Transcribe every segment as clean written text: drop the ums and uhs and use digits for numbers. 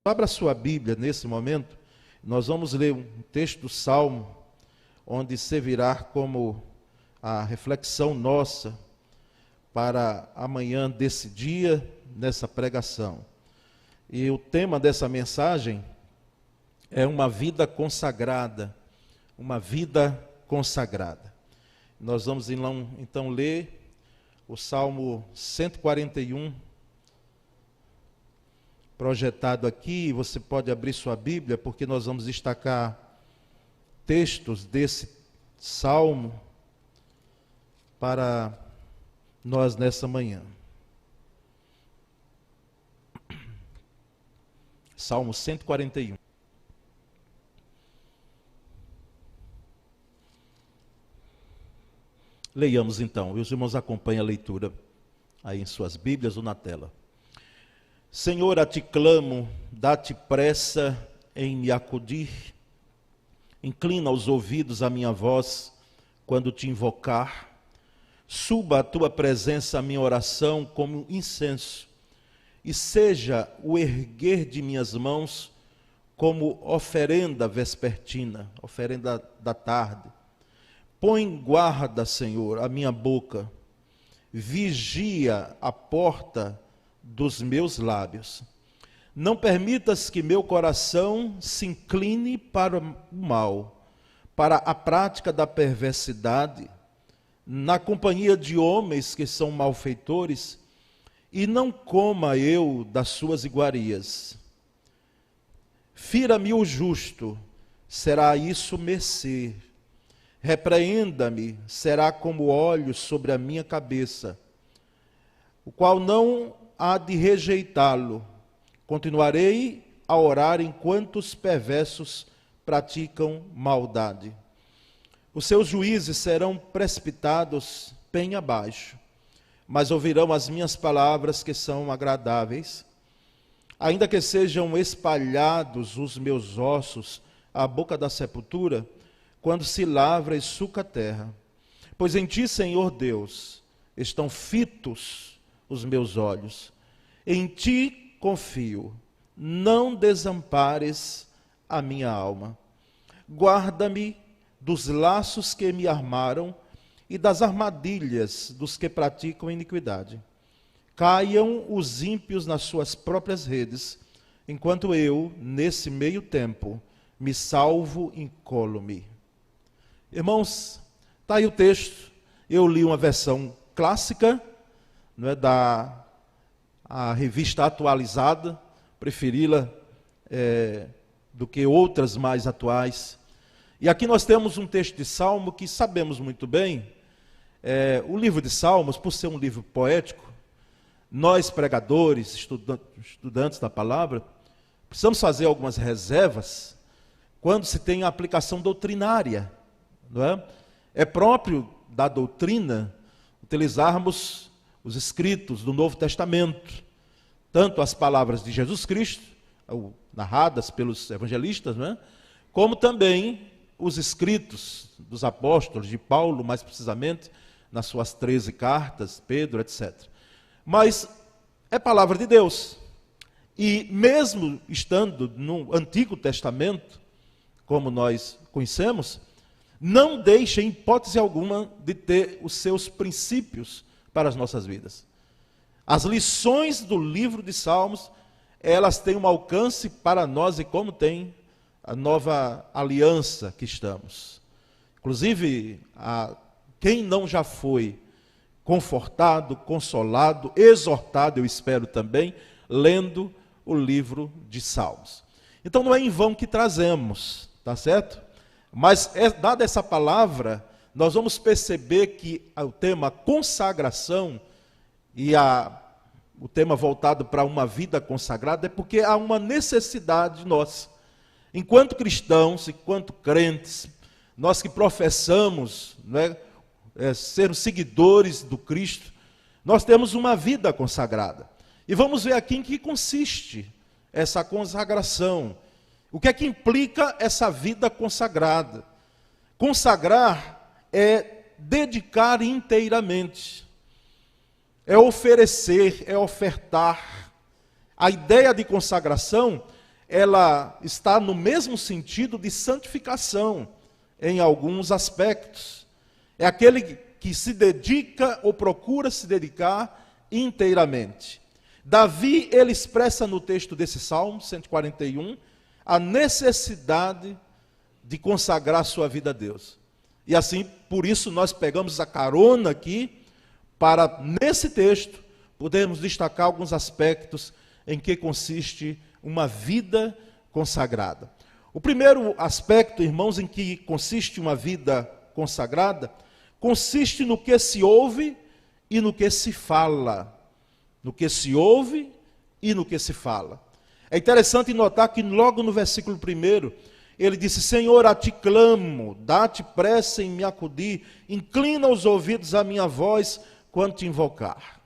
Abra sua Bíblia nesse momento, nós vamos ler um texto do Salmo, onde servirá como a reflexão nossa para amanhã desse dia, nessa pregação. E o tema dessa mensagem é uma vida consagrada, uma vida consagrada. Nós vamos então ler o Salmo 141, projetado aqui. Você pode abrir sua Bíblia, porque nós vamos destacar textos desse Salmo para nós nessa manhã. Salmo 141. Leiamos então, e os irmãos acompanhem a leitura aí em suas Bíblias ou na tela. Senhor, a ti clamo, dá-te pressa em me acudir. Inclina os ouvidos à minha voz quando te invocar. Suba a tua presença a minha oração como incenso, e seja o erguer de minhas mãos como oferenda vespertina, oferenda da tarde. Põe guarda, Senhor, a minha boca, vigia a porta dos meus lábios. Não permitas que meu coração se incline para o mal, para a prática da perversidade, na companhia de homens que são malfeitores, e não coma eu das suas iguarias. Fira-me o justo, será isso mercê. Repreenda-me, será como óleo sobre a minha cabeça, o qual não há de rejeitá-lo. Continuarei a orar enquanto os perversos praticam maldade. Os seus juízes serão precipitados penha abaixo, mas ouvirão as minhas palavras que são agradáveis. Ainda que sejam espalhados os meus ossos à boca da sepultura, quando se lavra e suca a terra. Pois em ti, Senhor Deus, estão fitos os meus olhos. Em ti confio, não desampares a minha alma. Guarda-me dos laços que me armaram e das armadilhas dos que praticam iniquidade. Caiam os ímpios nas suas próprias redes, enquanto eu, nesse meio tempo, me salvo incólume. Irmãos, está aí o texto. Eu li uma versão clássica, não é, a revista atualizada, preferi-la do que outras mais atuais. E aqui nós temos um texto de Salmo que sabemos muito bem. O livro de Salmos, por ser um livro poético, nós pregadores, estudantes da palavra, precisamos fazer algumas reservas quando se tem a aplicação doutrinária. Não é? É próprio da doutrina utilizarmos os escritos do Novo Testamento, tanto as palavras de Jesus Cristo, narradas pelos evangelistas, não é? Como também os escritos dos apóstolos, de Paulo, mais precisamente, nas suas 13 cartas, Pedro, etc. Mas é palavra de Deus. E mesmo estando no Antigo Testamento, como nós conhecemos, não deixa, em hipótese alguma, de ter os seus princípios para as nossas vidas. As lições do livro de Salmos, elas têm um alcance para nós, e como tem a nova aliança que estamos. Inclusive, quem não já foi confortado, consolado, exortado, eu espero também, lendo o livro de Salmos. Então não é em vão que trazemos, tá certo? Mas, dada essa palavra, nós vamos perceber que o tema consagração e o tema voltado para uma vida consagrada é porque há uma necessidade de nós, enquanto cristãos, enquanto crentes, nós que professamos, né, sermos seguidores do Cristo, nós temos uma vida consagrada. E vamos ver aqui em que consiste essa consagração. O que é que implica essa vida consagrada? Consagrar é dedicar inteiramente, é oferecer, é ofertar. A ideia de consagração ela está no mesmo sentido de santificação, em alguns aspectos. É aquele que se dedica ou procura se dedicar inteiramente. Davi, ele expressa no texto desse Salmo 141, a necessidade de consagrar sua vida a Deus. E assim, por isso nós pegamos a carona aqui, para nesse texto, podermos destacar alguns aspectos em que consiste uma vida consagrada. O primeiro aspecto, irmãos, em que consiste uma vida consagrada, consiste no que se ouve e no que se fala. No que se ouve e no que se fala. É interessante notar que logo no versículo 1, ele disse: Senhor, a ti clamo, dá-te pressa em me acudir, inclina os ouvidos à minha voz quando te invocar.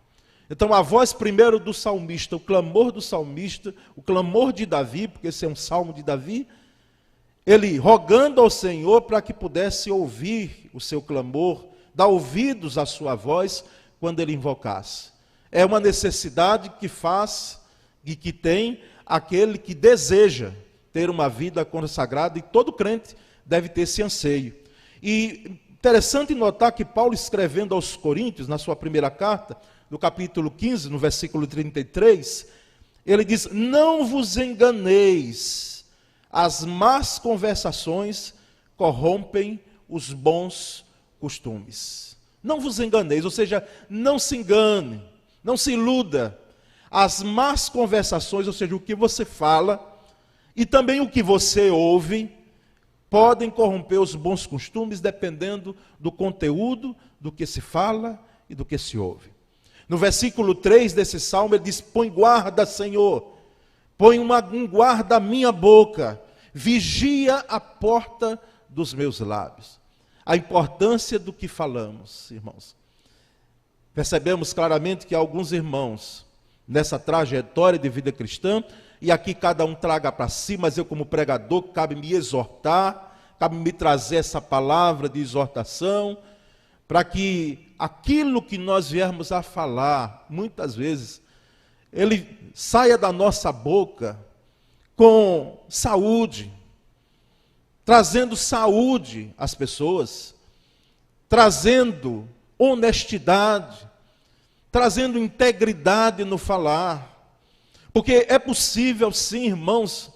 Então a voz primeiro do salmista, o clamor do salmista, o clamor de Davi, porque esse é um salmo de Davi, ele rogando ao Senhor para que pudesse ouvir o seu clamor, dar ouvidos à sua voz quando ele invocasse. É uma necessidade que faz e que tem aquele que deseja ter uma vida consagrada, e todo crente deve ter esse anseio. E interessante notar que Paulo, escrevendo aos Coríntios, na sua primeira carta, no capítulo 15, no versículo 33, ele diz: não vos enganeis, as más conversações corrompem os bons costumes. Não vos enganeis, ou seja, não se engane, não se iluda. As más conversações, ou seja, o que você fala, e também o que você ouve, podem corromper os bons costumes, dependendo do conteúdo, do que se fala e do que se ouve. No versículo 3 desse salmo, ele diz: põe guarda, Senhor, põe um guarda à minha boca, vigia a porta dos meus lábios. A importância do que falamos, irmãos. Percebemos claramente que alguns irmãos, nessa trajetória de vida cristã, e aqui cada um traga para si, mas eu como pregador, cabe me exortar, cabe me trazer essa palavra de exortação, para que aquilo que nós viermos a falar, muitas vezes, ele saia da nossa boca com saúde, trazendo saúde às pessoas, trazendo honestidade, trazendo integridade no falar. Porque é possível, sim, irmãos,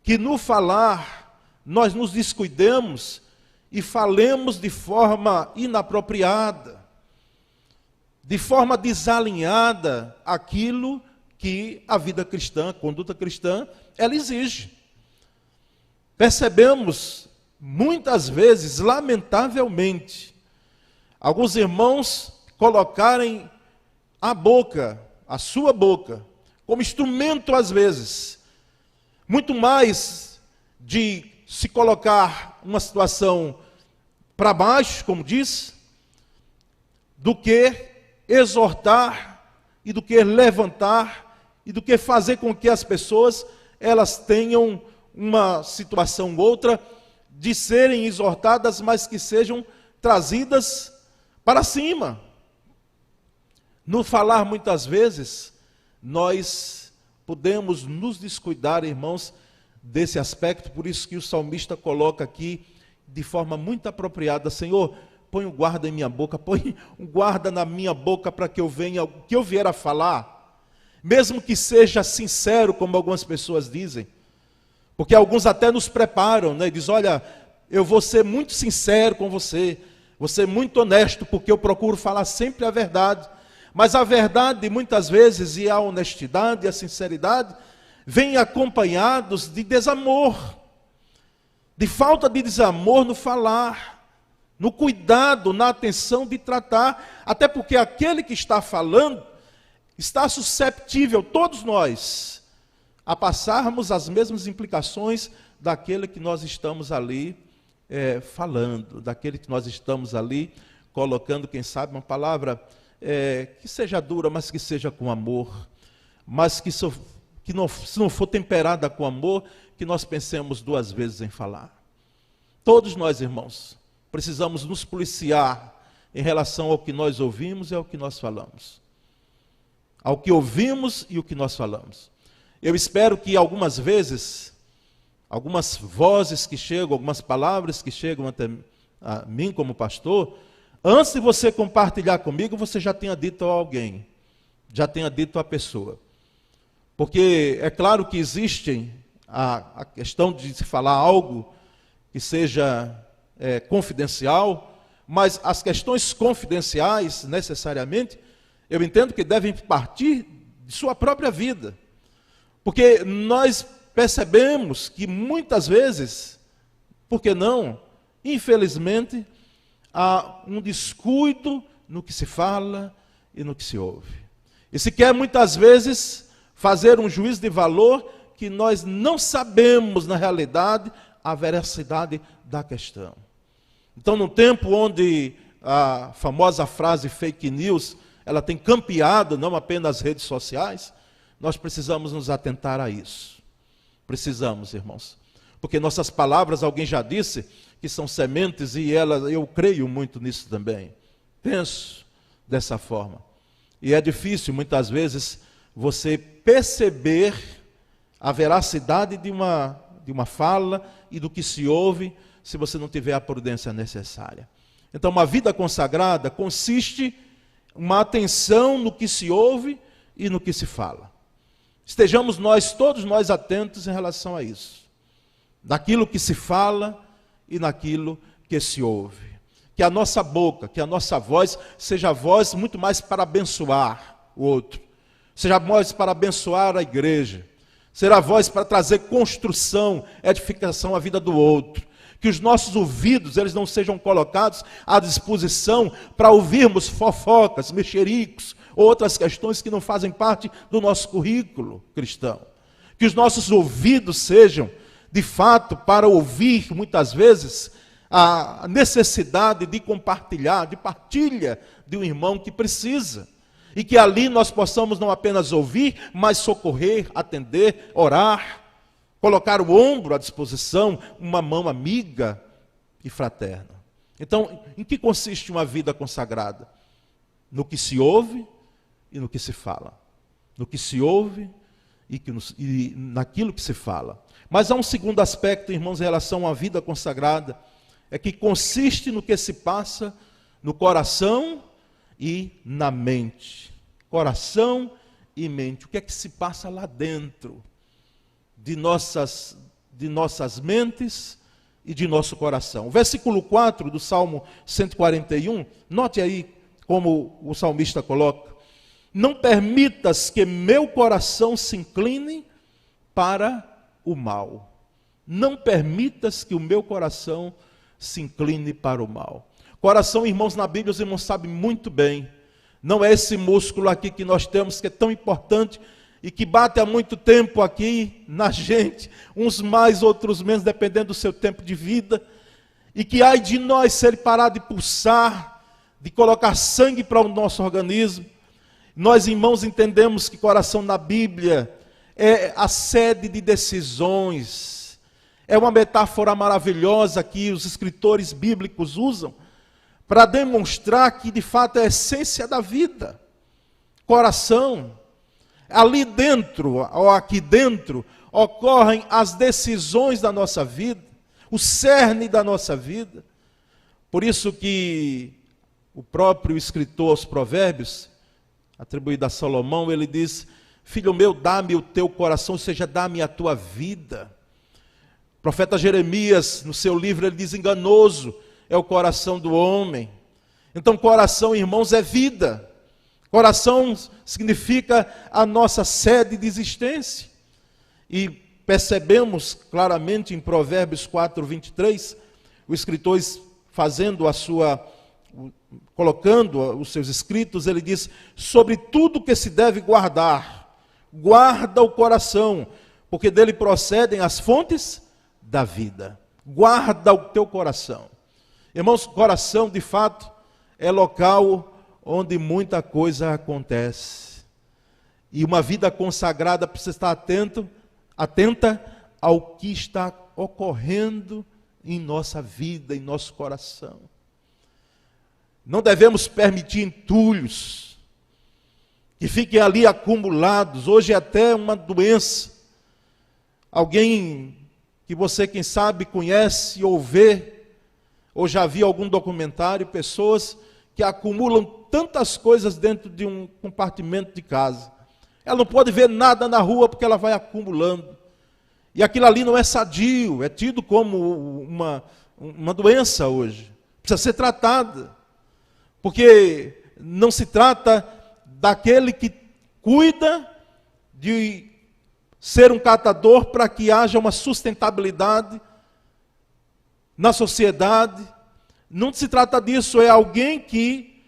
que no falar nós nos descuidemos e falemos de forma inapropriada, de forma desalinhada aquilo que a vida cristã, a conduta cristã, ela exige. Percebemos, muitas vezes, lamentavelmente, alguns irmãos colocarem a sua boca, como instrumento, às vezes, muito mais de se colocar uma situação para baixo, como diz, do que exortar e do que levantar e do que fazer com que as pessoas elas tenham uma situação ou outra de serem exortadas, mas que sejam trazidas para cima. No falar, muitas vezes, nós podemos nos descuidar, irmãos, desse aspecto. Por isso que o salmista coloca aqui, de forma muito apropriada: Senhor, põe um guarda em minha boca, põe um guarda na minha boca, para que eu venha, o que eu vier a falar, mesmo que seja sincero, como algumas pessoas dizem, porque alguns até nos preparam, né? Diz: olha, eu vou ser muito sincero com você, vou ser muito honesto, porque eu procuro falar sempre a verdade. Mas a verdade, muitas vezes, e a honestidade e a sinceridade, vêm acompanhados de desamor, de falta de desamor no falar, no cuidado, na atenção de tratar, até porque aquele que está falando está susceptível, todos nós, a passarmos as mesmas implicações daquele que nós estamos ali falando, daquele que nós estamos ali colocando, quem sabe, uma palavra que seja dura, mas que seja com amor, mas que se não for temperada com amor, que nós pensemos duas vezes em falar. Todos nós, irmãos, precisamos nos policiar em relação ao que nós ouvimos e ao que nós falamos. Ao que ouvimos e o que nós falamos. Eu espero que algumas vezes, algumas vozes que chegam, algumas palavras que chegam até a mim como pastor, antes de você compartilhar comigo, você já tenha dito a alguém, já tenha dito à pessoa. Porque é claro que existe a questão de se falar algo que seja confidencial, mas as questões confidenciais, necessariamente, eu entendo que devem partir de sua própria vida. Porque nós percebemos que muitas vezes, por que não, infelizmente, há um descuido no que se fala e no que se ouve. E se quer muitas vezes fazer um juízo de valor que nós não sabemos, na realidade, a veracidade da questão. Então, num tempo onde a famosa frase fake news, ela tem campeado não apenas as redes sociais, nós precisamos nos atentar a isso. Precisamos, irmãos. Porque nossas palavras, alguém já disse, que são sementes, e eu creio muito nisso também. Penso dessa forma. E é difícil, muitas vezes, você perceber a veracidade de uma fala e do que se ouve, se você não tiver a prudência necessária. Então, uma vida consagrada consiste em uma atenção no que se ouve e no que se fala. Estejamos todos nós atentos em relação a isso. Naquilo que se fala e naquilo que se ouve. Que a nossa boca, que a nossa voz, seja a voz muito mais para abençoar o outro. Seja a voz para abençoar a igreja. Será a voz para trazer construção, edificação à vida do outro. Que os nossos ouvidos, eles não sejam colocados à disposição para ouvirmos fofocas, mexericos, ou outras questões que não fazem parte do nosso currículo cristão. Que os nossos ouvidos sejam, de fato, para ouvir, muitas vezes, a necessidade de compartilhar, de partilha de um irmão que precisa. E que ali nós possamos não apenas ouvir, mas socorrer, atender, orar, colocar o ombro à disposição, uma mão amiga e fraterna. Então, em que consiste uma vida consagrada? No que se ouve e no que se fala. No que se ouve e naquilo que se fala. Mas há um segundo aspecto, irmãos, em relação à vida consagrada, é que consiste no que se passa no coração e na mente. Coração e mente. O que é que se passa lá dentro de nossas mentes e de nosso coração? O versículo 4 do Salmo 141, note aí como o salmista coloca: não permitas que meu coração se incline para o mal. Não permitas que o meu coração se incline para o mal. Coração, irmãos, na Bíblia os irmãos sabem muito bem, não é esse músculo aqui que nós temos, que é tão importante e que bate há muito tempo aqui na gente, uns mais, outros menos, dependendo do seu tempo de vida, e que ai de nós se ele parar de pulsar, de colocar sangue para o nosso organismo. Nós, irmãos, entendemos que coração na Bíblia é a sede de decisões. É uma metáfora maravilhosa que os escritores bíblicos usam para demonstrar que de fato é a essência da vida. Coração. Ali dentro, ou aqui dentro, ocorrem as decisões da nossa vida, o cerne da nossa vida. Por isso que o próprio escritor aos Provérbios, atribuído a Salomão, ele diz: filho meu, dá-me o teu coração, ou seja, dá-me a tua vida. O profeta Jeremias, no seu livro, ele diz: enganoso é o coração do homem. Então, coração, irmãos, é vida. Coração significa a nossa sede de existência. E percebemos claramente em Provérbios 4, 23, o escritor fazendo colocando os seus escritos, ele diz: sobre tudo que se deve guardar, guarda o coração, porque dele procedem as fontes da vida. Guarda o teu coração. Irmãos, coração, de fato, é local onde muita coisa acontece. E uma vida consagrada precisa estar atenta ao que está ocorrendo em nossa vida, em nosso coração. Não devemos permitir entulhos que fiquem ali acumulados. Hoje é até uma doença Alguém que você, quem sabe, conhece ou vê, ou já viu algum documentário, pessoas que acumulam tantas coisas dentro de um compartimento de casa. Ela não pode ver nada na rua porque ela vai acumulando. E aquilo ali não é sadio, é tido como uma doença hoje. Precisa ser tratada. Porque não se trata daquele que cuida de ser um catador para que haja uma sustentabilidade na sociedade. Não se trata disso, é alguém que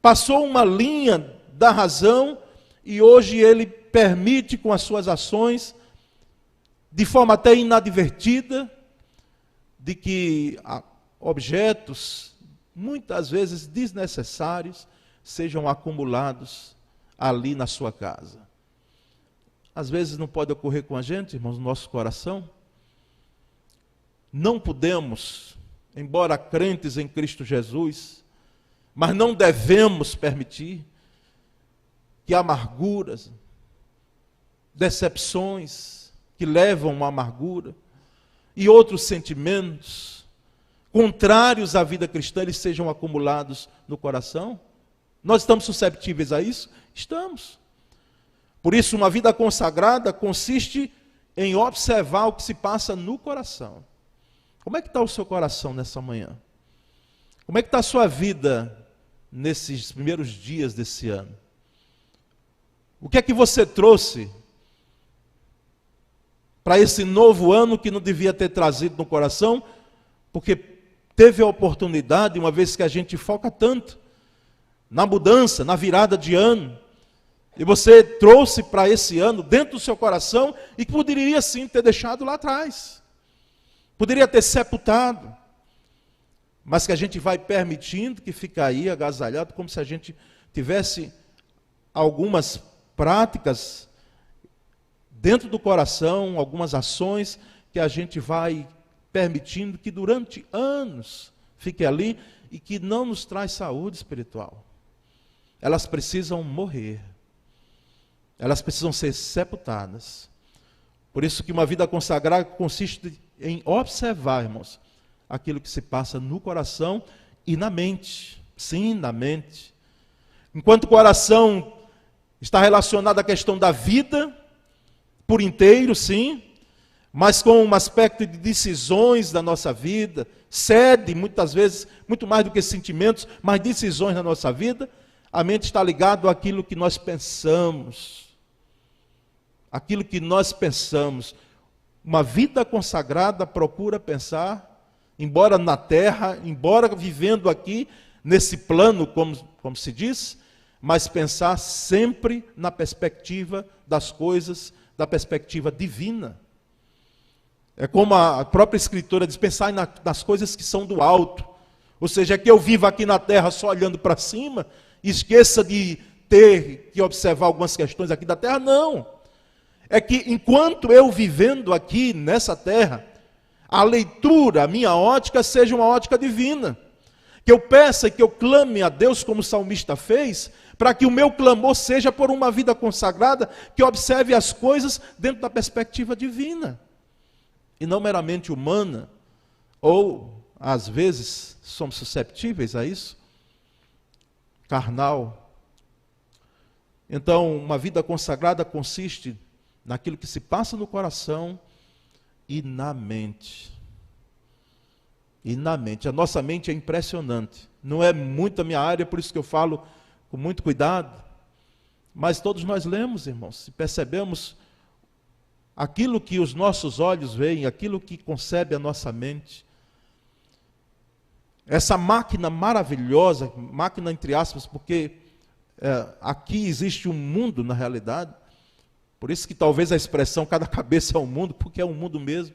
passou uma linha da razão e hoje ele permite com as suas ações, de forma até inadvertida, de que objetos, muitas vezes desnecessários, sejam acumulados ali na sua casa. Às vezes não pode ocorrer com a gente, irmãos, no nosso coração. Não podemos, embora crentes em Cristo Jesus, mas não devemos permitir que amarguras, decepções que levam à amargura e outros sentimentos contrários à vida cristã, eles sejam acumulados no coração. Nós estamos susceptíveis a isso? Estamos. Por isso, uma vida consagrada consiste em observar o que se passa no coração. Como é que está o seu coração nessa manhã? Como é que está a sua vida nesses primeiros dias desse ano? O que é que você trouxe para esse novo ano que não devia ter trazido no coração? Porque teve a oportunidade, uma vez que a gente foca tanto na mudança, na virada de ano, e você trouxe para esse ano dentro do seu coração e que poderia sim ter deixado lá atrás. Poderia ter sepultado, mas que a gente vai permitindo que fique aí agasalhado, como se a gente tivesse algumas práticas dentro do coração, algumas ações que a gente vai permitindo que durante anos fique ali e que não nos traz saúde espiritual. Elas precisam morrer. Elas precisam ser sepultadas. Por isso que uma vida consagrada consiste em observar, irmãos, aquilo que se passa no coração e na mente. Sim, na mente. Enquanto o coração está relacionado à questão da vida, por inteiro, sim, mas com um aspecto de decisões da nossa vida, cede muitas vezes, muito mais do que sentimentos, mas decisões na nossa vida, a mente está ligada àquilo que nós pensamos. Aquilo que nós pensamos. Uma vida consagrada procura pensar, embora na terra, embora vivendo aqui, nesse plano, como se diz, mas pensar sempre na perspectiva das coisas, da perspectiva divina. É como a própria Escritura diz, pensar nas coisas que são do alto. Ou seja, que eu vivo aqui na terra só olhando para cima, e esqueça de ter que observar algumas questões aqui da terra, não. É que enquanto eu vivendo aqui nessa terra, a leitura, a minha ótica seja uma ótica divina. Que eu peça e que eu clame a Deus como o salmista fez, para que o meu clamor seja por uma vida consagrada, que observe as coisas dentro da perspectiva divina. E não meramente humana, ou às vezes somos susceptíveis a isso, carnal. Então, uma vida consagrada consiste naquilo que se passa no coração e na mente. E na mente. A nossa mente é impressionante. Não é muito a minha área, por isso que eu falo com muito cuidado. Mas todos nós lemos, irmãos, e percebemos aquilo que os nossos olhos veem, aquilo que concebe a nossa mente. Essa máquina maravilhosa, máquina entre aspas, porque aqui existe um mundo na realidade. Por isso que talvez a expressão cada cabeça é um mundo, porque é um mundo mesmo.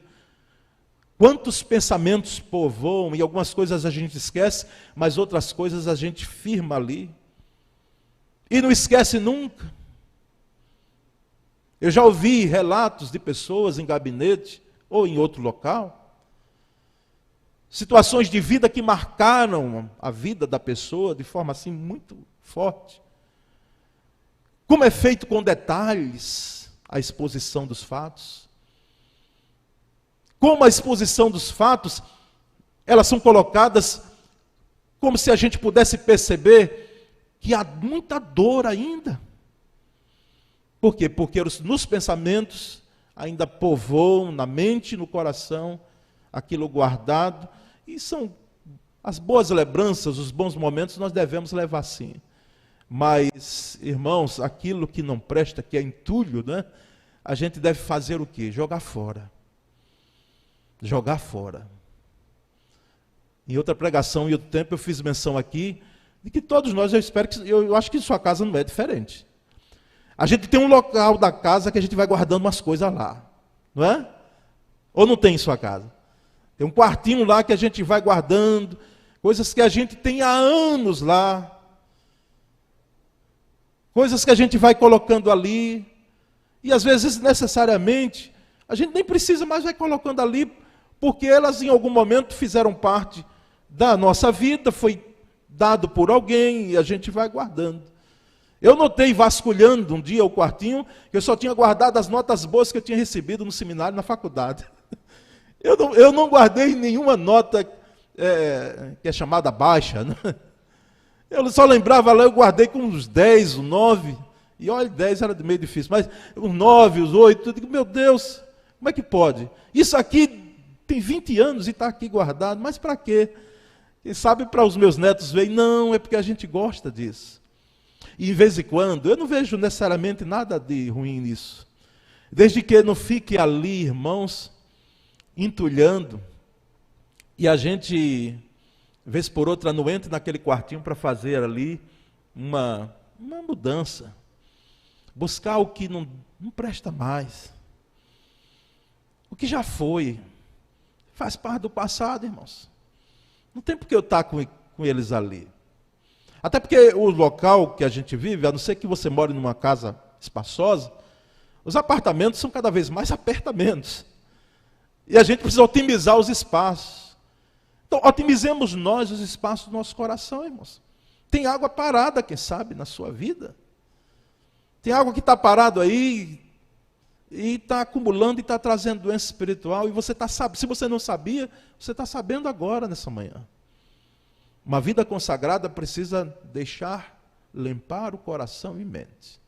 Quantos pensamentos povoam, e algumas coisas a gente esquece, mas outras coisas a gente firma ali. E não esquece nunca. Eu já ouvi relatos de pessoas em gabinete, ou em outro local, situações de vida que marcaram a vida da pessoa de forma assim muito forte. Como é feito com detalhes a exposição dos fatos. como a exposição dos fatos, elas são colocadas como se a gente pudesse perceber que há muita dor ainda. Por quê? Porque nos pensamentos ainda povoam na mente e no coração aquilo guardado, e são as boas lembranças, os bons momentos nós devemos levar sim. Mas, irmãos, aquilo que não presta, que é entulho, né? A gente deve fazer o quê? Jogar fora. Jogar fora. Em outra pregação, em outro tempo, eu fiz menção aqui de que todos nós, eu acho que em sua casa não é diferente. A gente tem um local da casa que a gente vai guardando umas coisas lá, não é? Ou não tem em sua casa? Tem um quartinho lá que a gente vai guardando, coisas que a gente tem há anos lá, coisas que a gente vai colocando ali, e às vezes necessariamente, a gente nem precisa mais vai colocando ali, porque elas em algum momento fizeram parte da nossa vida, foi dado por alguém e a gente vai guardando. Eu notei vasculhando um dia o quartinho, que eu só tinha guardado as notas boas que eu tinha recebido no seminário, na faculdade. Eu não guardei nenhuma nota que é chamada baixa. Né? Eu só lembrava lá, eu guardei com uns 10, 9, e olha, 10 era meio difícil, mas os 9, os 8, eu digo, meu Deus, como é que pode? Isso aqui tem 20 anos e está aqui guardado, mas para quê? Quem sabe para os meus netos verem, não, é porque a gente gosta disso. E de vez em quando, eu não vejo necessariamente nada de ruim nisso. Desde que não fique ali, irmãos, entulhando, e a gente, vez por outra, não entre naquele quartinho para fazer ali uma mudança. Buscar o que não presta mais. O que já foi. Faz parte do passado, irmãos. Não tem por que eu estar com eles ali. Até porque o local que a gente vive, a não ser que você more numa casa espaçosa, os apartamentos são cada vez mais apertamentos. E a gente precisa otimizar os espaços. Então, otimizemos nós os espaços do nosso coração, irmãos. Tem água parada, quem sabe, na sua vida. Tem água que está parado aí e está acumulando e está trazendo doença espiritual. E você está sabendo, se você não sabia, você está sabendo agora, nessa manhã. Uma vida consagrada precisa deixar limpar o coração e mente.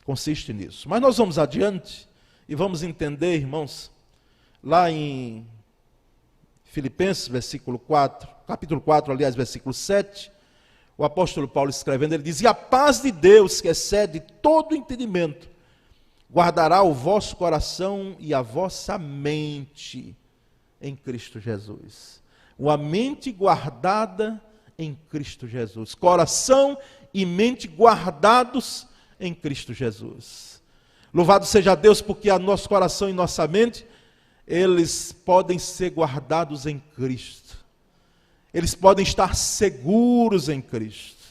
Consiste nisso. Mas nós vamos adiante e vamos entender, irmãos, lá em Filipenses, capítulo 4, aliás, versículo 7, o apóstolo Paulo escrevendo, ele diz, e a paz de Deus, que excede todo entendimento, guardará o vosso coração e a vossa mente em Cristo Jesus. Uma mente guardada em Cristo Jesus. Coração e mente guardados em Cristo Jesus. Louvado seja Deus, porque a nosso coração e nossa mente, eles podem ser guardados em Cristo. Eles podem estar seguros em Cristo.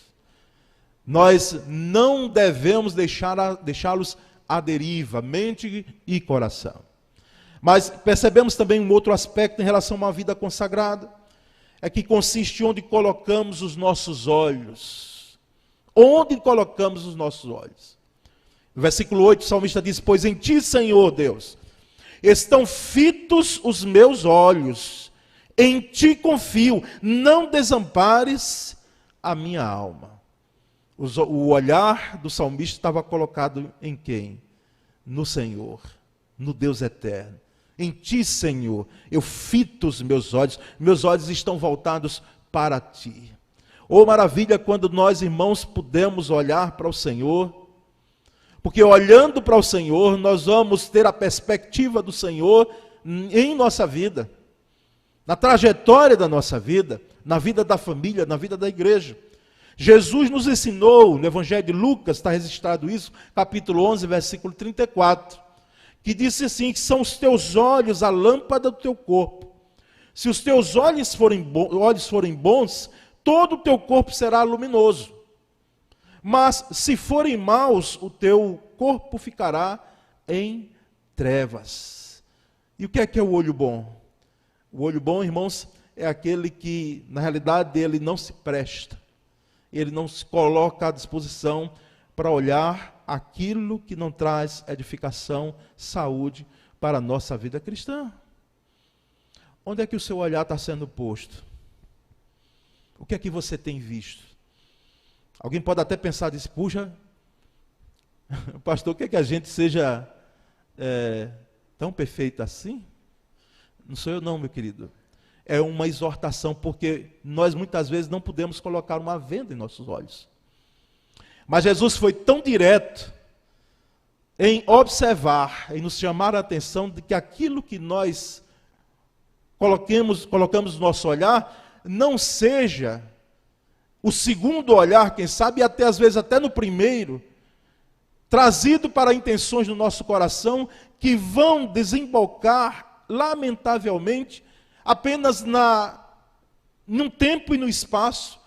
Nós não devemos deixá-los à deriva, mente e coração. Mas percebemos também um outro aspecto em relação a uma vida consagrada, é que consiste onde colocamos os nossos olhos. Onde colocamos os nossos olhos? No versículo 8, o salmista diz, pois em ti, Senhor Deus, estão fitos os meus olhos, em ti confio, não desampares a minha alma. O olhar do salmista estava colocado em quem? No Senhor, no Deus eterno. Em ti, Senhor, eu fito os meus olhos estão voltados para ti. Oh, maravilha quando nós, irmãos, podemos olhar para o Senhor, porque olhando para o Senhor, nós vamos ter a perspectiva do Senhor em nossa vida, na trajetória da nossa vida, na vida da família, na vida da igreja. Jesus nos ensinou, no Evangelho de Lucas, está registrado isso, capítulo 11, versículo 34, que disse assim, que são os teus olhos a lâmpada do teu corpo. Se os teus olhos forem bons, todo o teu corpo será luminoso. Mas se forem maus, o teu corpo ficará em trevas. E o que é o olho bom? O olho bom, irmãos, é aquele que, na realidade, ele não se presta. Ele não se coloca à disposição para olhar aquilo que não traz edificação, saúde para a nossa vida cristã. onde é que o seu olhar está sendo posto? O que é que você tem visto? Alguém pode até pensar disso, puxa, pastor, quer que a gente seja tão perfeito assim? Não sou eu não, meu querido. É uma exortação, porque nós muitas vezes não podemos colocar uma venda em nossos olhos. Mas Jesus foi tão direto em observar, em nos chamar a atenção de que aquilo que nós colocamos no nosso olhar, não seja o segundo olhar, quem sabe, e até às vezes até no primeiro, trazido para intenções do nosso coração, que vão desembocar, lamentavelmente, apenas num tempo e no espaço,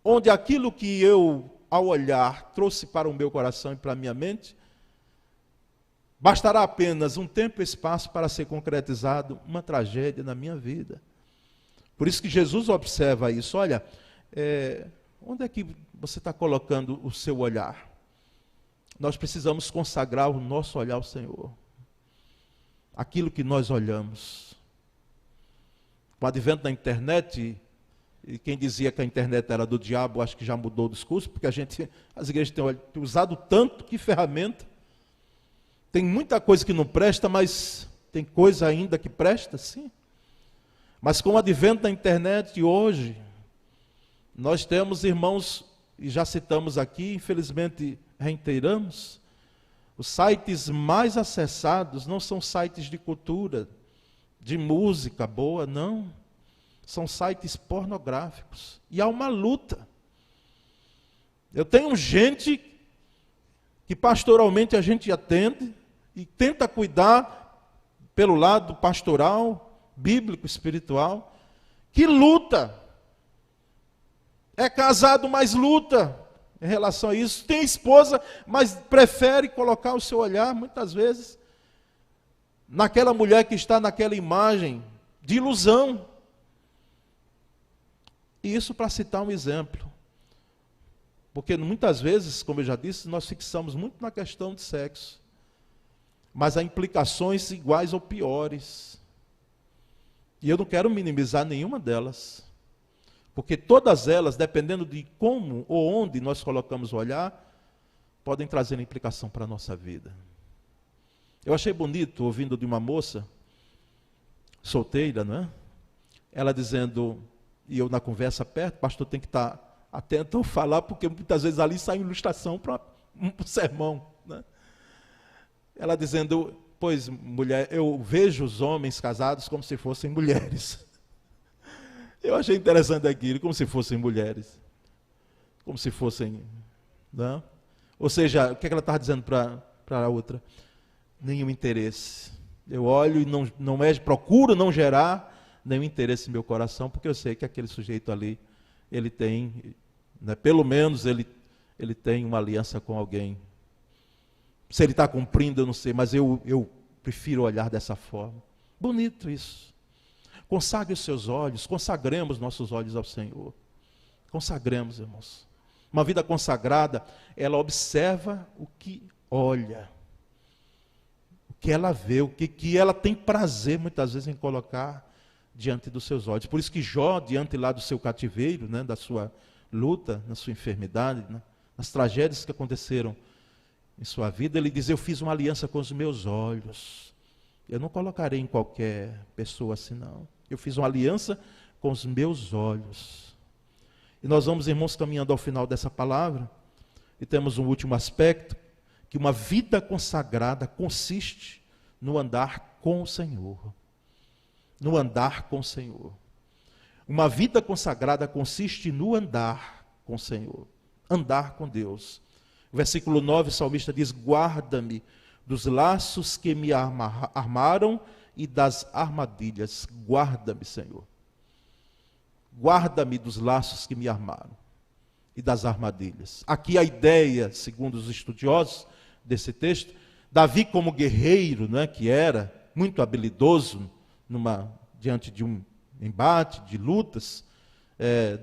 onde aquilo que eu, ao olhar, trouxe para o meu coração e para a minha mente, bastará apenas um tempo e espaço para ser concretizado uma tragédia na minha vida. Por isso que Jesus observa isso. Olha, onde é que você está colocando o seu olhar? Nós precisamos consagrar o nosso olhar ao Senhor. Aquilo que nós olhamos. Com o advento da internet, e quem dizia que a internet era do diabo, acho que já mudou o discurso, porque as igrejas têm usado tanto, que ferramenta. Tem muita coisa que não presta, mas tem coisa ainda que presta, sim. Mas com o advento da internet hoje, nós temos, irmãos, e já citamos aqui, infelizmente reiteramos, os sites mais acessados não são sites de cultura, de música boa, não. São sites pornográficos. E há uma luta. Eu tenho gente que pastoralmente a gente atende e tenta cuidar pelo lado pastoral, bíblico, espiritual, que luta. É casado, mas luta em relação a isso. Tem esposa, mas prefere colocar o seu olhar, muitas vezes, naquela mulher que está naquela imagem de ilusão. E isso para citar um exemplo. Porque muitas vezes, como eu já disse, nós fixamos muito na questão de sexo. Mas há implicações iguais ou piores. E eu não quero minimizar nenhuma delas. Porque todas elas, dependendo de como ou onde nós colocamos o olhar, podem trazer implicação para a nossa vida. Eu achei bonito, ouvindo de uma moça, solteira, não é? Ela dizendo, e eu na conversa perto, pastor tem que estar atento ao falar, porque muitas vezes ali sai ilustração para um sermão, né? Ela dizendo, pois mulher, eu vejo os homens casados como se fossem mulheres. Eu achei interessante aquilo, como se fossem mulheres. Como se fossem, não? Ou seja, o que ela estava dizendo para a outra? Nenhum interesse. Eu olho e procuro não gerar nenhum interesse em meu coração, porque eu sei que aquele sujeito ali, ele tem, né, pelo menos ele tem uma aliança com alguém. Se ele está cumprindo, eu não sei, mas eu prefiro olhar dessa forma. Bonito isso. Consagre os seus olhos, consagremos nossos olhos ao Senhor. Consagremos, irmãos. Uma vida consagrada, ela observa o que olha, o que ela vê, o que ela tem prazer, muitas vezes, em colocar diante dos seus olhos. Por isso que Jó, diante lá do seu cativeiro, né, da sua luta, na sua enfermidade, né, nas tragédias que aconteceram em sua vida, ele diz, eu fiz uma aliança com os meus olhos. Eu não colocarei em qualquer pessoa assim, não. Eu fiz uma aliança com os meus olhos. E nós vamos, irmãos, caminhando ao final dessa palavra, e temos um último aspecto, que uma vida consagrada consiste no andar com o Senhor. No andar com o Senhor. Uma vida consagrada consiste no andar com o Senhor. Andar com Deus. O versículo 9, o salmista diz, guarda-me dos laços que me armaram e das armadilhas. Guarda-me, Senhor. Guarda-me dos laços que me armaram e das armadilhas. Aqui a ideia, segundo os estudiosos desse texto, Davi como guerreiro, né, que era muito habilidoso diante de um embate, de lutas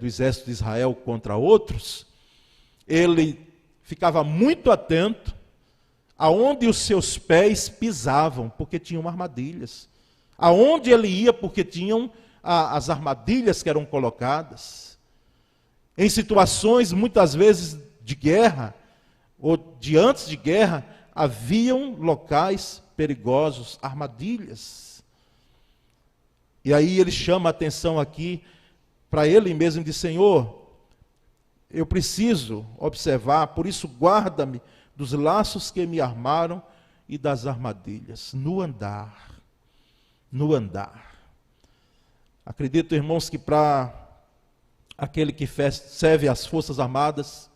do exército de Israel contra outros, ele ficava muito atento aonde os seus pés pisavam, porque tinham armadilhas. Aonde ele ia, porque tinham as armadilhas que eram colocadas. Em situações, muitas vezes, de guerra, ou de antes de guerra, haviam locais perigosos, armadilhas. E aí ele chama a atenção aqui para ele mesmo e diz: Senhor, eu preciso observar, por isso guarda-me dos laços que me armaram e das armadilhas, no andar. No andar. Acredito, irmãos, que para aquele que serve às Forças Armadas,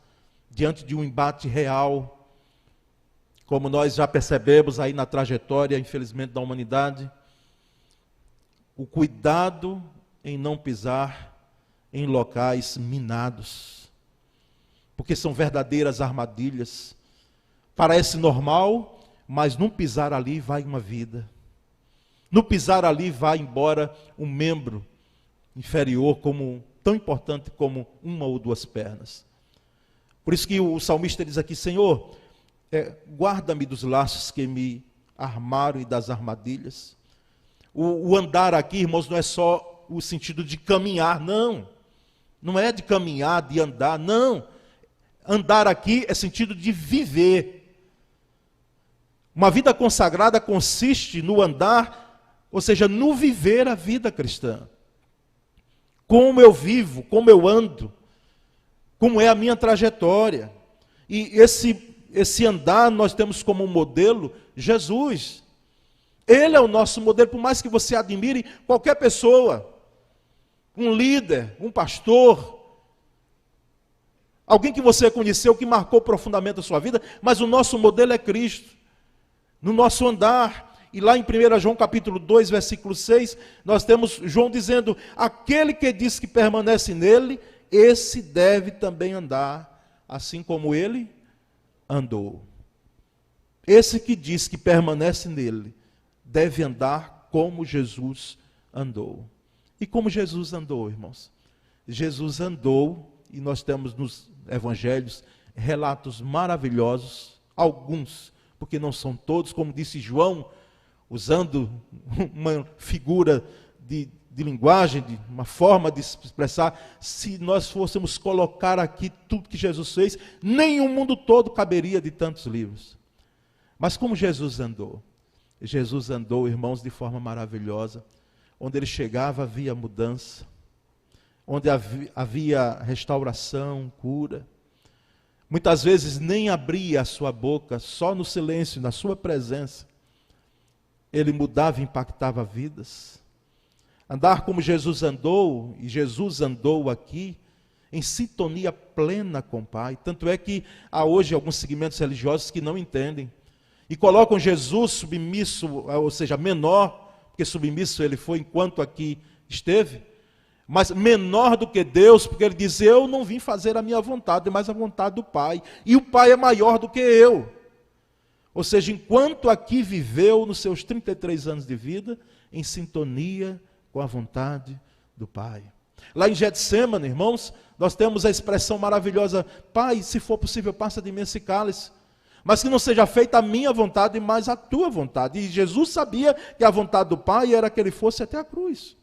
diante de um embate real, como nós já percebemos aí na trajetória, infelizmente, da humanidade, o cuidado em não pisar em locais minados, porque são verdadeiras armadilhas. Parece normal, mas no pisar ali vai uma vida. No pisar ali vai embora um membro inferior, tão importante como uma ou duas pernas. Por isso que o salmista diz aqui: Senhor, guarda-me dos laços que me armaram e das armadilhas. O andar aqui, irmãos, não é só o sentido de caminhar, não. Não é de caminhar, de andar, não. Andar aqui é sentido de viver. Uma vida consagrada consiste no andar, ou seja, no viver a vida cristã. Como eu vivo, como eu ando, como é a minha trajetória. E esse andar nós temos como modelo Jesus. Ele é o nosso modelo, por mais que você admire qualquer pessoa, um líder, um pastor, alguém que você conheceu, que marcou profundamente a sua vida, mas o nosso modelo é Cristo. No nosso andar. E lá em 1 João capítulo 2, versículo 6, nós temos João dizendo: aquele que diz que permanece nele, esse deve também andar, assim como ele andou. Esse que diz que permanece nele, deve andar como Jesus andou. E como Jesus andou, irmãos? Jesus andou, e nós temos nos evangelhos relatos maravilhosos, alguns, porque não são todos, como disse João, usando uma figura de linguagem, de uma forma de expressar. Se nós fôssemos colocar aqui tudo que Jesus fez, nem o mundo todo caberia de tantos livros. Mas como Jesus andou? Jesus andou, irmãos, de forma maravilhosa. Onde ele chegava havia mudança, onde havia restauração, cura. Muitas vezes nem abria a sua boca, só no silêncio, na sua presença, ele mudava e impactava vidas. Andar como Jesus andou, e Jesus andou aqui, em sintonia plena com o Pai. Tanto é que há hoje alguns segmentos religiosos que não entendem, e colocam Jesus submisso, ou seja, menor, porque submisso ele foi enquanto aqui esteve, mas menor do que Deus, porque ele diz: eu não vim fazer a minha vontade, mas a vontade do Pai, e o Pai é maior do que eu. Ou seja, enquanto aqui viveu nos seus 33 anos de vida, em sintonia com a vontade do Pai. Lá em Getsêmani, irmãos, nós temos a expressão maravilhosa: Pai, se for possível, passa de mim esse cálice, mas que não seja feita a minha vontade, mas a tua vontade. E Jesus sabia que a vontade do Pai era que ele fosse até a cruz.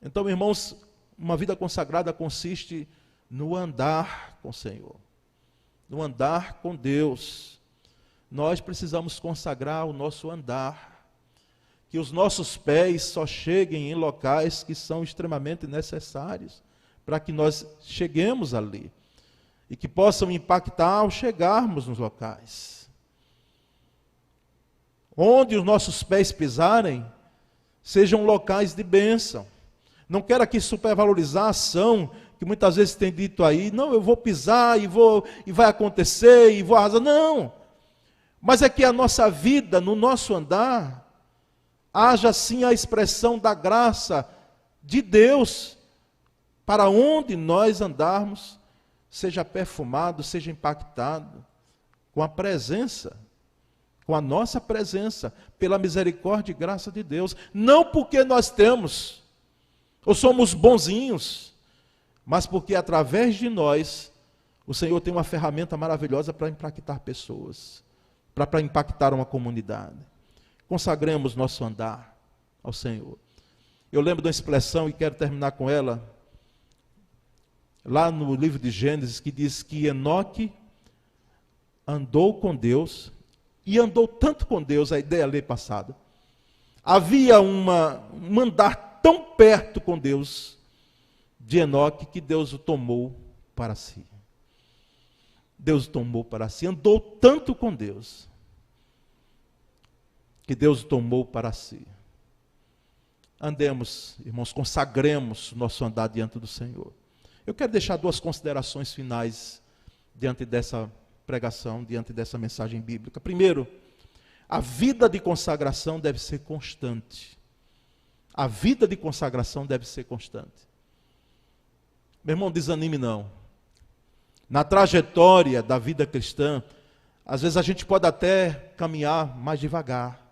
Então, irmãos, uma vida consagrada consiste no andar com o Senhor, no andar com Deus. Nós precisamos consagrar o nosso andar, que os nossos pés só cheguem em locais que são extremamente necessários, para que nós cheguemos ali, e que possam impactar ao chegarmos nos locais. Onde os nossos pés pisarem, sejam locais de bênção. Não quero aqui supervalorizar a ação, que muitas vezes tem dito aí: não, eu vou pisar e vai acontecer, e vou arrasar. Não! Mas é que a nossa vida, no nosso andar, haja sim a expressão da graça de Deus, para onde nós andarmos, seja perfumado, seja impactado com a presença, com a nossa presença, pela misericórdia e graça de Deus. Não porque nós temos, ou somos bonzinhos, mas porque através de nós, o Senhor tem uma ferramenta maravilhosa para impactar pessoas, para impactar uma comunidade. Consagremos nosso andar, ao Senhor. Eu lembro de uma expressão, e quero terminar com ela, lá no livro de Gênesis, que diz que Enoque andou com Deus, e andou tanto com Deus, a ideia ali passada. Havia um andar tão perto com Deus, de Enoque, que Deus o tomou para si. Deus o tomou para si, andou tanto com Deus, que Deus o tomou para si. Andemos, irmãos, consagremos nosso andar diante do Senhor. Eu quero deixar duas considerações finais diante dessa pregação, diante dessa mensagem bíblica. Primeiro, a vida de consagração deve ser constante. A vida de consagração deve ser constante. Meu irmão, desanime não. Na trajetória da vida cristã, às vezes a gente pode até caminhar mais devagar.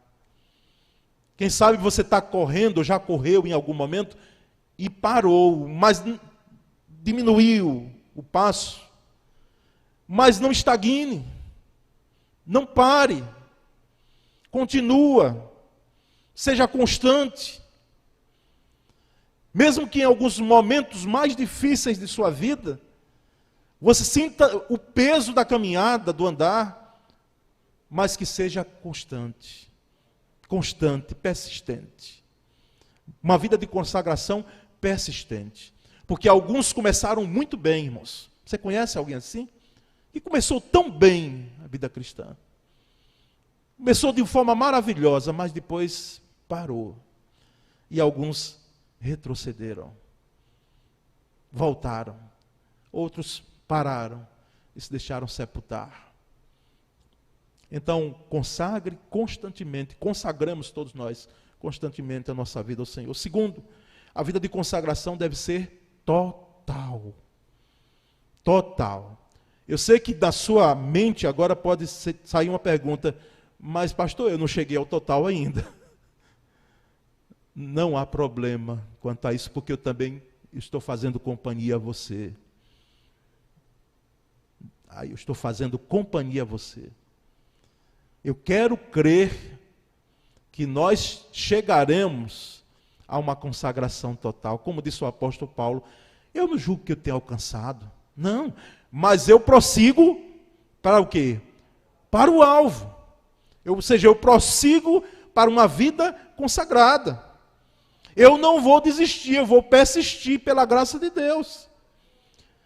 Quem sabe você está correndo, já correu em algum momento e parou, mas diminuiu o passo. Mas não estagne, não pare, continua, seja constante. Mesmo que em alguns momentos mais difíceis de sua vida, você sinta o peso da caminhada, do andar, mas que seja constante. Constante, persistente. Uma vida de consagração persistente. Porque alguns começaram muito bem, irmãos. Você conhece alguém assim? Que começou tão bem a vida cristã. Começou de forma maravilhosa, mas depois parou. E alguns retrocederam. Voltaram. Outros pararam e se deixaram sepultar. Então, consagre constantemente, consagramos todos nós constantemente a nossa vida ao Senhor. Segundo, a vida de consagração deve ser total. Total. Eu sei que da sua mente agora pode sair uma pergunta, mas pastor, eu não cheguei ao total ainda. Não há problema quanto a isso, porque eu também estou fazendo companhia a você. Eu estou fazendo companhia a você. Eu quero crer que nós chegaremos a uma consagração total. Como disse o apóstolo Paulo, eu não julgo que eu tenha alcançado. Não, mas eu prossigo para o quê? Para o alvo. Ou seja, eu prossigo para uma vida consagrada. Eu não vou desistir, eu vou persistir pela graça de Deus.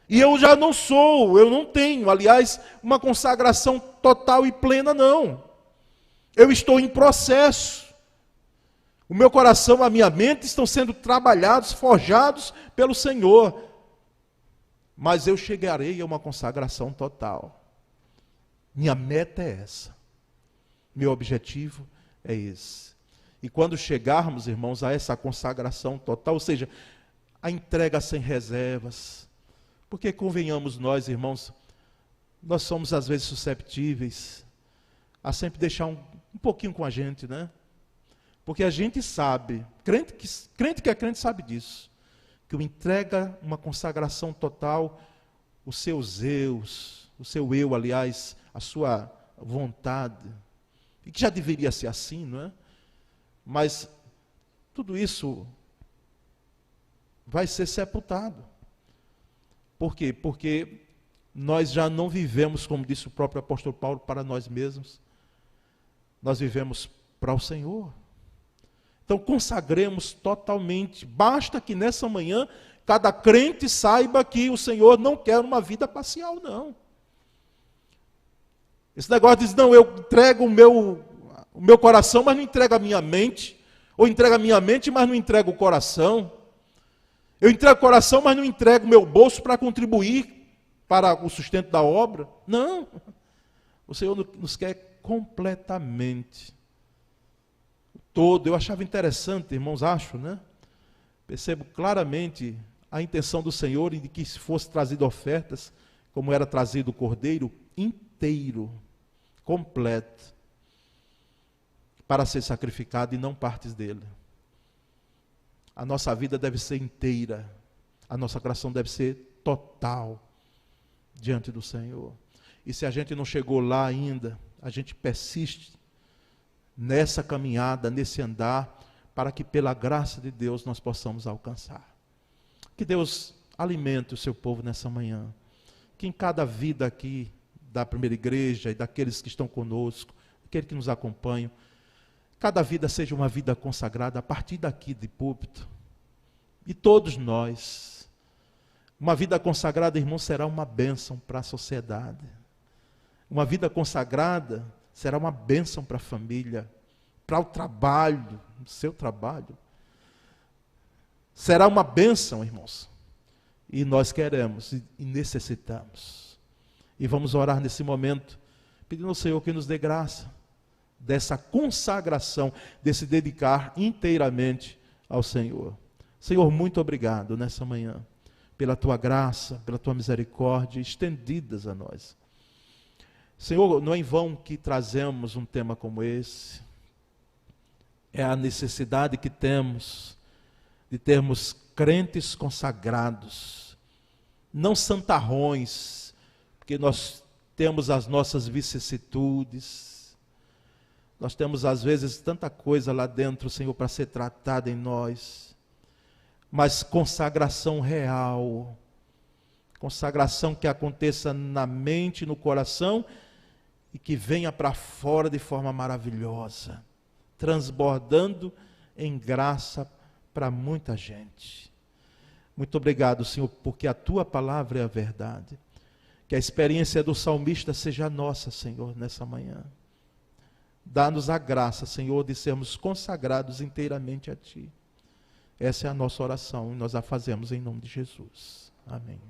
E eu já não sou, eu não tenho, aliás, uma consagração total e plena, não. Eu estou em processo. O meu coração, a minha mente estão sendo trabalhados, forjados pelo Senhor. Mas eu chegarei a uma consagração total. Minha meta é essa. Meu objetivo é esse. E quando chegarmos, irmãos, a essa consagração total, ou seja, a entrega sem reservas, porque convenhamos nós, irmãos, nós somos às vezes susceptíveis a sempre deixar um pouquinho com a gente, né? Porque a gente sabe, crente que é crente sabe disso, que o entrega uma consagração total, os seus eus, o seu eu, aliás, a sua vontade, e que já deveria ser assim, não é? Mas tudo isso vai ser sepultado. Por quê? Porque nós já não vivemos, como disse o próprio apóstolo Paulo, para nós mesmos. Nós vivemos para o Senhor. Então consagremos totalmente. Basta que nessa manhã cada crente saiba que o Senhor não quer uma vida parcial, não. Esse negócio diz, não, eu entrego o meu coração, mas não entrego a minha mente. Ou entrego a minha mente, mas não entrego o coração. Eu entrego o coração, mas não entrego o meu bolso para contribuir para o sustento da obra. Não. O Senhor nos quer completamente. Todo. Eu achava interessante, irmãos, acho, né? Percebo claramente a intenção do Senhor de que se fosse trazido ofertas, como era trazido o cordeiro, inteiro, completo, para ser sacrificado e não partes dele. A nossa vida deve ser inteira, a nossa coração deve ser total diante do Senhor. E se a gente não chegou lá ainda, a gente persiste nessa caminhada, nesse andar, para que pela graça de Deus nós possamos alcançar. Que Deus alimente o seu povo nessa manhã. Que em cada vida aqui da primeira igreja e daqueles que estão conosco, aqueles que nos acompanham, cada vida seja uma vida consagrada a partir daqui de púlpito. E todos nós, uma vida consagrada, irmão, será uma bênção para a sociedade. Uma vida consagrada será uma bênção para a família, para o trabalho, o seu trabalho. Será uma bênção, irmãos. E nós queremos e necessitamos. E vamos orar nesse momento, pedindo ao Senhor que nos dê graça dessa consagração, de se dedicar inteiramente ao Senhor. Senhor, muito obrigado nessa manhã, pela tua graça, pela tua misericórdia estendidas a nós. Senhor, não é em vão que trazemos um tema como esse. É a necessidade que temos de termos crentes consagrados, não santarrões, porque nós temos as nossas vicissitudes, nós temos às vezes tanta coisa lá dentro, Senhor, para ser tratada em nós, mas consagração real, consagração que aconteça na mente, no coração, e que venha para fora de forma maravilhosa, transbordando em graça para muita gente. Muito obrigado, Senhor, porque a tua palavra é a verdade. Que a experiência do salmista seja nossa, Senhor, nessa manhã. Dá-nos a graça, Senhor, de sermos consagrados inteiramente a ti. Essa é a nossa oração e nós a fazemos em nome de Jesus. Amém.